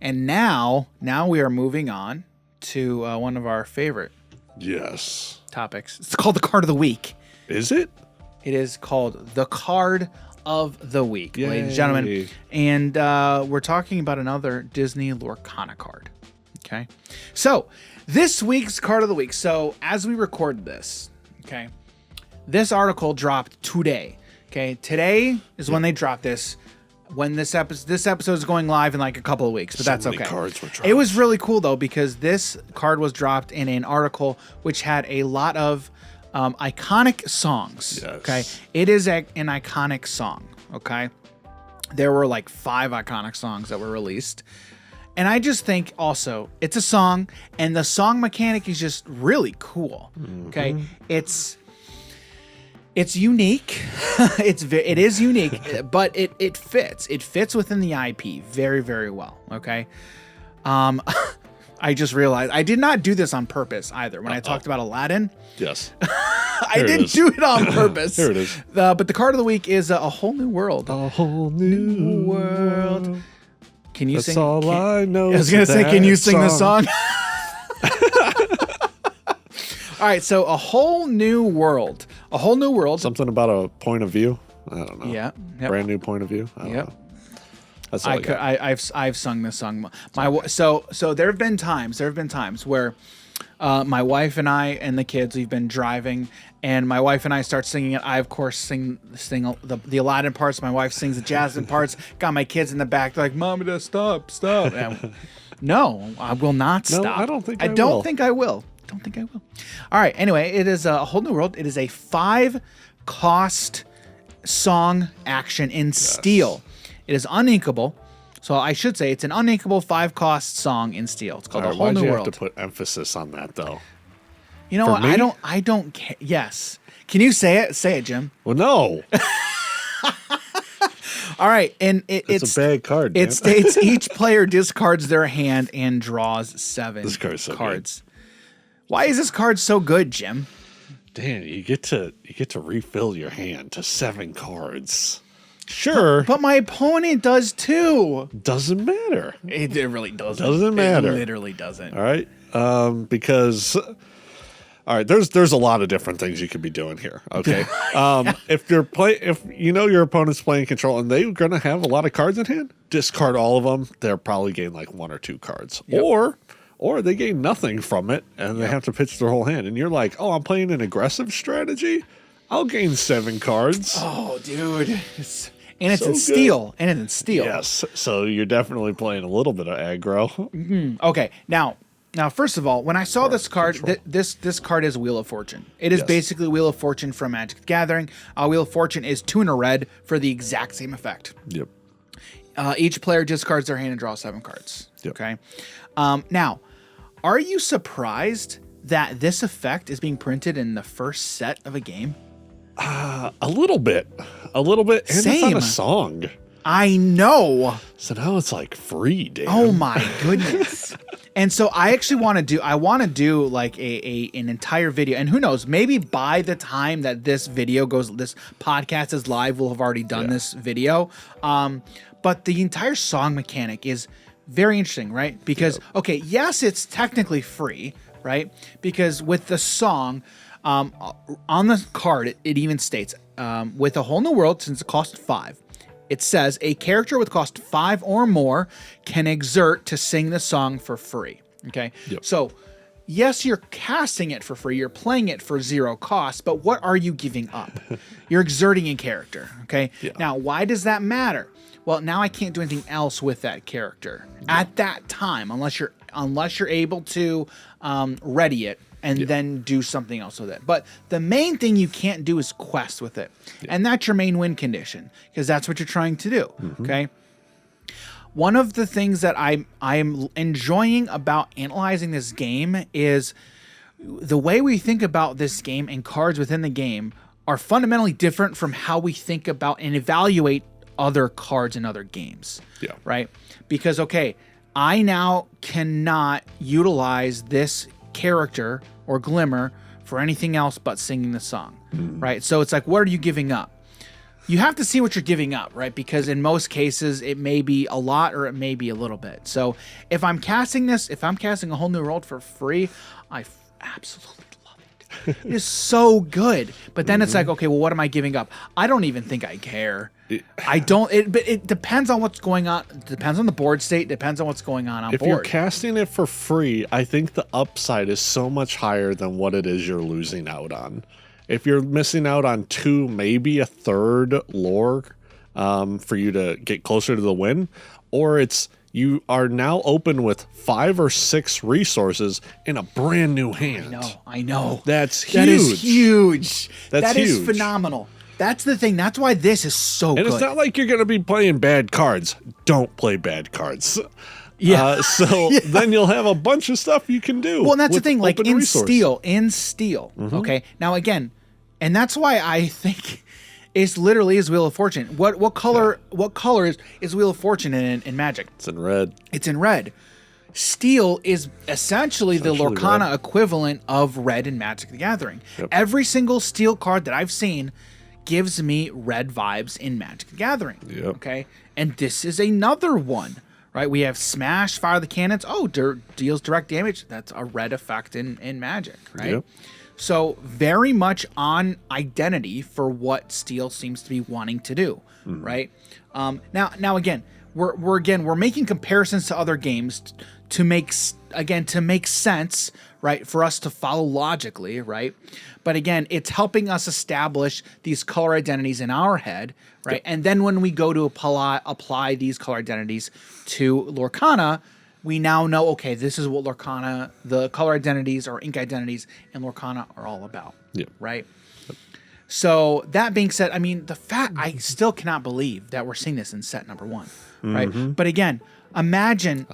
And now we are moving on to one of our favorite topics. It's called the card of the week. Is it? It is called the card of the week, Yay. ladies and gentlemen. And we're talking about another Disney Lorcana card. Okay. So this week's card of the week. So as we record this, okay, this article dropped today. Okay. Today is when they dropped this. When this episode is going live in like a couple of weeks, but that's okay. Cards were dropped. It was really cool though, because this card was dropped in an article which had a lot of iconic songs. Yes. Okay. It is an iconic song. Okay. There were like 5 iconic songs that were released. And I just think also it's a song, and the song mechanic is just really cool. Okay. It's unique. It is unique, but it fits. It fits within the IP very, very well. Okay. I just realized I did not do this on purpose either. When I talked about Aladdin, Yes. I didn't do it on purpose. Here it is. But the card of the week is A Whole New World. A whole new world. Can you That's sing? all I know. I was gonna say, can you sing the song? All right, so A Whole New World. A Whole New World. Something about a point of view. I don't know. Yeah. Yep. Brand new point of view. I don't know. That's all I've sung this song. So there have been times where my wife and I and the kids, we've been driving, and my wife and I start singing it. I of course sing the Aladdin parts. My wife sings the Jasmine parts. Got my kids in the back. They're like, "Mom, just stop." No, I will not stop. No, I don't think I will. Don't think I will. All right. Anyway, it is A Whole New World. It is a 5-cost song action in steel. It is uninkable. So I should say it's an uninkable 5-cost song in steel. It's called A Whole New World. Why'd you have to put emphasis on that though? You know For what? me? I don't care. Yes. Can you say it? Say it, Jim. Well, no. All right. And It's a bad card. It man. states each player discards their hand and draws 7 This card's so cards. Why is this card so good, Jim? Dan, you get to refill your hand to 7 cards. Sure. But my opponent does too. Doesn't matter. It really doesn't. Doesn't matter. It literally doesn't. All right. Because all right, there's a lot of different things you could be doing here. Okay. If you know your opponent's playing control and they're gonna have a lot of cards in hand, discard all of them. They'll probably gain like 1 or 2 cards. Yep. Or they gain nothing from it and they have to pitch their whole hand. And you're like, oh, I'm playing an aggressive strategy. I'll gain 7 cards. Oh, dude. It's in So steel. And it's in steel. Yes. So you're definitely playing a little bit of aggro. Okay. Now, first of all, when I saw this card, this card is Wheel of Fortune. It is basically Wheel of Fortune from Magic the Gathering. Wheel of Fortune is 2 in a red for the exact same effect. Yep. Each player discards their hand and draws 7 cards. Yep. Okay. Now, are you surprised that this effect is being printed in the first set of a game? A little bit. And it's not a song. I know. So now it's like free, Dan. Oh my goodness. And so I actually want to do like an entire video, and who knows, maybe by the time that this podcast is live, we'll have already done this video. But the entire song mechanic is very interesting, right? Because, okay, yes, it's technically free, right? Because with the song, on the card, it even states, with A Whole New World, since it costs 5, it says a character with cost 5 or more can exert to sing the song for free. Okay. Yep. So yes, you're casting it for free. You're playing it for 0 cost, but what are you giving up? You're exerting a character. Okay. Yeah. Now, why does that matter? Well, now I can't do anything else with that character at that time, unless you're able to ready it and then do something else with it. But the main thing you can't do is quest with it. And that's your main win condition, because that's what you're trying to do. Okay. One of the things that I'm enjoying about analyzing this game is the way we think about this game and cards within the game are fundamentally different from how we think about and evaluate other cards in other games. Yeah. Right? Because, okay, I now cannot utilize this character or Glimmer for anything else but singing the song. Right? So it's like, what are you giving up? you have to see what you're giving up, right? Because in most cases, it may be a lot or it may be a little bit. So if I'm casting a whole new world for free, I absolutely love it. It is so good. But then it's like, okay, well, what am I giving up? I don't even think I care. I don't. But it depends on what's going on. It depends on the board state. Depends on what's going on board. If you're casting it for free, I think the upside is so much higher than what it is you're losing out on. If you're missing out on 2, maybe a third lore for you to get closer to the win, or it's you are now open with 5 or 6 resources in a brand new hand. I know. That's huge. That is huge. That's huge. Huge. Phenomenal. That's the thing. That's why this is so good. And it's not like you're going to be playing bad cards. Don't play bad cards. Yeah. Then you'll have a bunch of stuff you can do. Well, and that's the thing. Like in resource. Steel. Okay. Now again, and that's why I think it's literally is Wheel of Fortune. What color? Yeah. What color is Wheel of Fortune in Magic? It's in red. It's in red. Steel is essentially the Lorcana red equivalent of red in Magic the Gathering. Yep. Every single Steel card that I've seen gives me red vibes in Magic the Gathering. Yep. Okay, and this is another one. Right, we have Smash, Fire the Cannons. Oh, deals direct damage. That's a red effect in Magic, right? Yep. So very much on identity for what Steel seems to be wanting to do, right? Now again, we're making comparisons to other games to make sense, right? For us to follow logically, right? But again, it's helping us establish these color identities in our head, right? Yep. And then when we go to apply these color identities to Lorcana, we now know, okay, this is what Lorcana, the color identities or ink identities in Lorcana are all about, right? Yep. So that being said, I mean, I still cannot believe that we're seeing this in set number 1, right? But again, imagine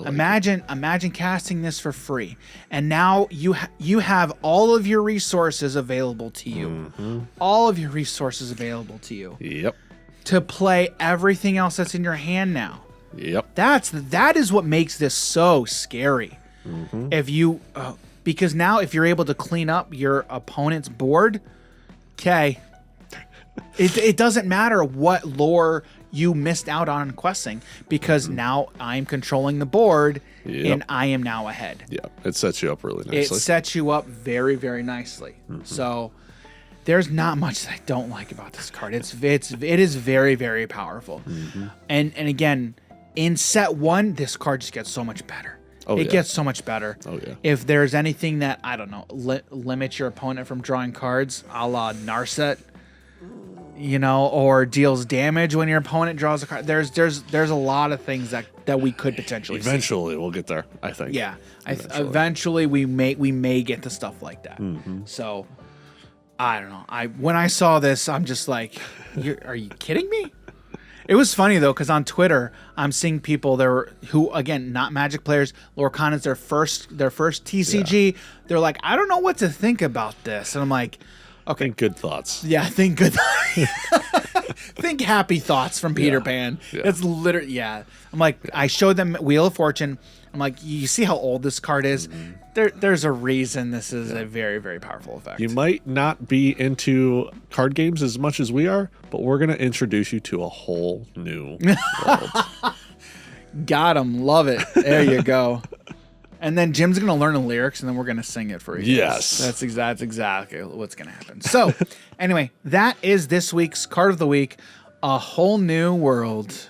casting this for free, and now you have all of your resources available to you, all of your resources available to you, to play everything else that's in your hand now. Yep. That is what makes this so scary. If you because now if you're able to clean up your opponent's board, okay, it doesn't matter what lore you missed out on questing, because now I'm controlling the board and I am now ahead. Yeah, it sets you up really nicely. It sets you up very, very nicely. So there's not much that I don't like about this card. It is very, very powerful. And again, in set 1, this card just gets so much better. It gets so much better. Oh, yeah. If there's anything that, I don't know, limits your opponent from drawing cards, a la Narset, or deals damage when your opponent draws a card. There's a lot of things that we could potentially eventually we'll get there, I think. Yeah. Eventually we may get to stuff like that. So I don't know. When I saw this, I'm just like, are you kidding me? It was funny though, because on Twitter, I'm seeing people who again, not Magic players. Lorcana's their first TCG. Yeah. They're like, I don't know what to think about this, and I'm like, okay, think good thoughts. Yeah, think good. Think happy thoughts from Peter Pan. Yeah. It's literally I'm like, I showed them Wheel of Fortune. I'm like, you see how old this card is? There's a reason this is a very, very powerful effect. You might not be into card games as much as we are, but we're going to introduce you to a whole new world. Got him. Love it. There you go. And then Jim's going to learn the lyrics, and then we're going to sing it for you. Yes. That's exactly what's going to happen. So, anyway, that is this week's Card of the Week, A Whole New World.